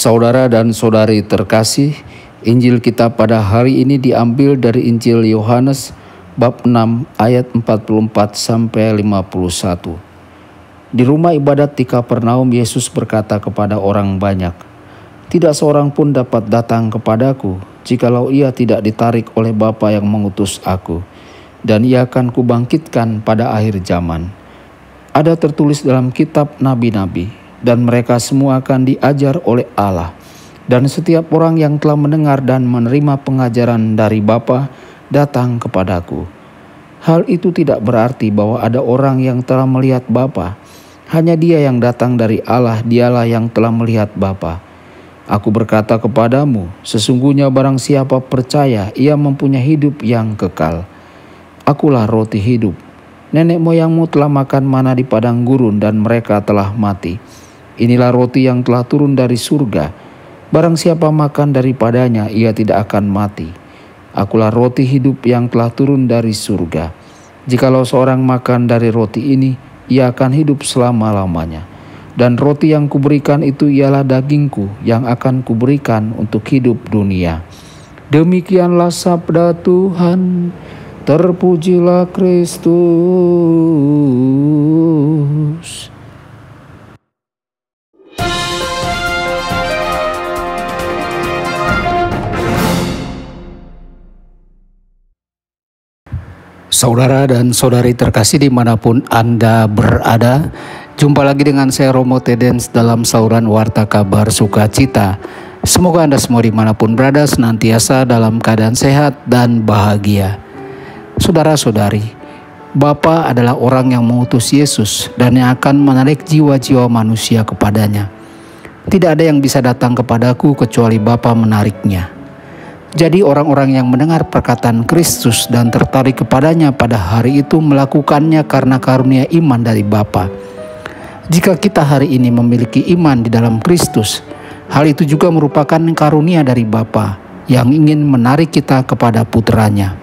Saudara dan saudari terkasih, Injil kita pada hari ini diambil dari Injil Yohanes bab 6 ayat 44 sampai 51. Di rumah ibadat di Kapernaum, Yesus berkata kepada orang banyak, "Tidak seorang pun dapat datang kepadaku jikalau ia tidak ditarik oleh Bapa yang mengutus aku, dan ia akan kubangkitkan pada akhir zaman. Ada tertulis dalam kitab nabi-nabi, dan mereka semua akan diajar oleh Allah. Dan setiap orang yang telah mendengar dan menerima pengajaran dari Bapa datang kepadaku. Hal itu tidak berarti bahwa ada orang yang telah melihat Bapa. Hanya Dia yang datang dari Allah, Dialah yang telah melihat Bapa. Aku berkata kepadamu, sesungguhnya barang siapa percaya, ia mempunyai hidup yang kekal. Akulah roti hidup. Nenek moyangmu telah makan mana di padang gurun dan mereka telah mati. Inilah roti yang telah turun dari surga. Barang siapa makan daripadanya, ia tidak akan mati. Akulah roti hidup yang telah turun dari surga. Jikalau seorang makan dari roti ini, ia akan hidup selama-lamanya. Dan roti yang kuberikan itu ialah dagingku yang akan kuberikan untuk hidup dunia." Demikianlah sabda Tuhan. Terpujilah Kristus. Saudara dan saudari terkasih dimanapun Anda berada, jumpa lagi dengan saya Romo Tedens dalam saluran Warta Kabar Sukacita. Semoga Anda semua dimanapun berada senantiasa dalam keadaan sehat dan bahagia. Saudara-saudari, Bapa adalah orang yang mengutus Yesus dan yang akan menarik jiwa-jiwa manusia kepadanya. Tidak ada yang bisa datang kepadaku kecuali Bapa menariknya. Jadi orang-orang yang mendengar perkataan Kristus dan tertarik kepadanya pada hari itu melakukannya karena karunia iman dari Bapa. Jika kita hari ini memiliki iman di dalam Kristus, hal itu juga merupakan karunia dari Bapa yang ingin menarik kita kepada putranya.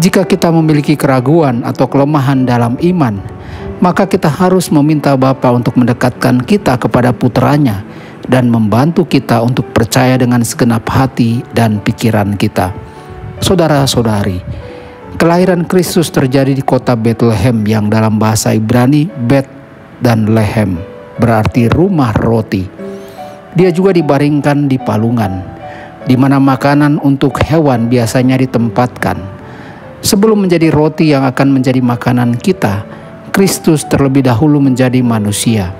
Jika kita memiliki keraguan atau kelemahan dalam iman, maka kita harus meminta Bapa untuk mendekatkan kita kepada putranya dan membantu kita untuk percaya dengan segenap hati dan pikiran kita. Saudara-saudari, kelahiran Kristus terjadi di kota Bethlehem yang dalam bahasa Ibrani Bet dan Lehem, berarti rumah roti. Dia juga dibaringkan di palungan, di mana makanan untuk hewan biasanya ditempatkan. Sebelum menjadi roti yang akan menjadi makanan kita, Kristus terlebih dahulu menjadi manusia.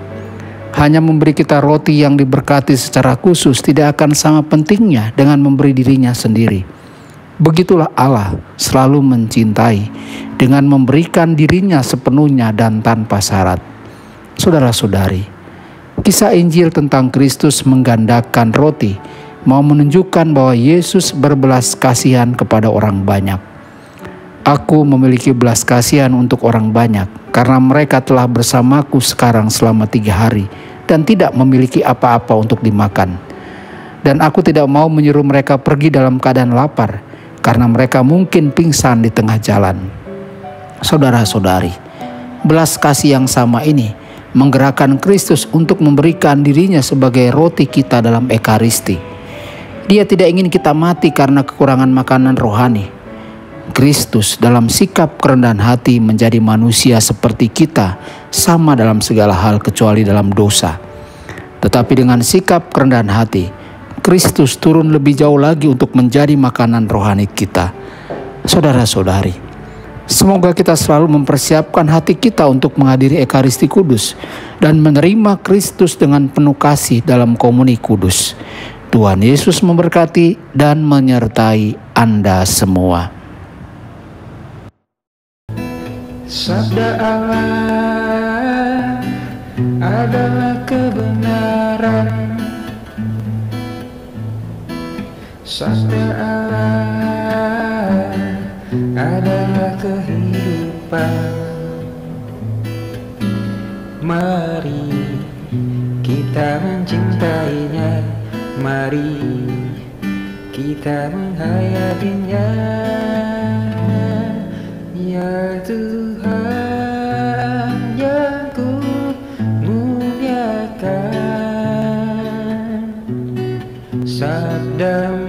Hanya memberi kita roti yang diberkati secara khusus tidak akan sama pentingnya dengan memberi dirinya sendiri. Begitulah Allah selalu mencintai dengan memberikan dirinya sepenuhnya dan tanpa syarat. Saudara-saudari, kisah Injil tentang Kristus menggandakan roti mau menunjukkan bahwa Yesus berbelas kasihan kepada orang banyak. Aku memiliki belas kasihan untuk orang banyak karena mereka telah bersamaku sekarang selama 3 hari dan tidak memiliki apa-apa untuk dimakan. Dan aku tidak mau menyuruh mereka pergi dalam keadaan lapar karena mereka mungkin pingsan di tengah jalan. Saudara-saudari, belas kasih yang sama ini menggerakkan Kristus untuk memberikan dirinya sebagai roti kita dalam Ekaristi. Dia tidak ingin kita mati karena kekurangan makanan rohani. Kristus dalam sikap kerendahan hati menjadi manusia seperti kita, sama dalam segala hal kecuali dalam dosa. Tetapi dengan sikap kerendahan hati, Kristus turun lebih jauh lagi untuk menjadi makanan rohani kita. Saudara-saudari, semoga kita selalu mempersiapkan hati kita untuk menghadiri Ekaristi Kudus dan menerima Kristus dengan penuh kasih dalam komuni kudus. Tuhan Yesus memberkati dan menyertai Anda semua. Sabda Allah adalah kebenaran. Sabda Allah adalah kehidupan. Mari kita mencintainya, mari kita menghayatinya. Ya Tuhan yang ku muliakan, sabdamu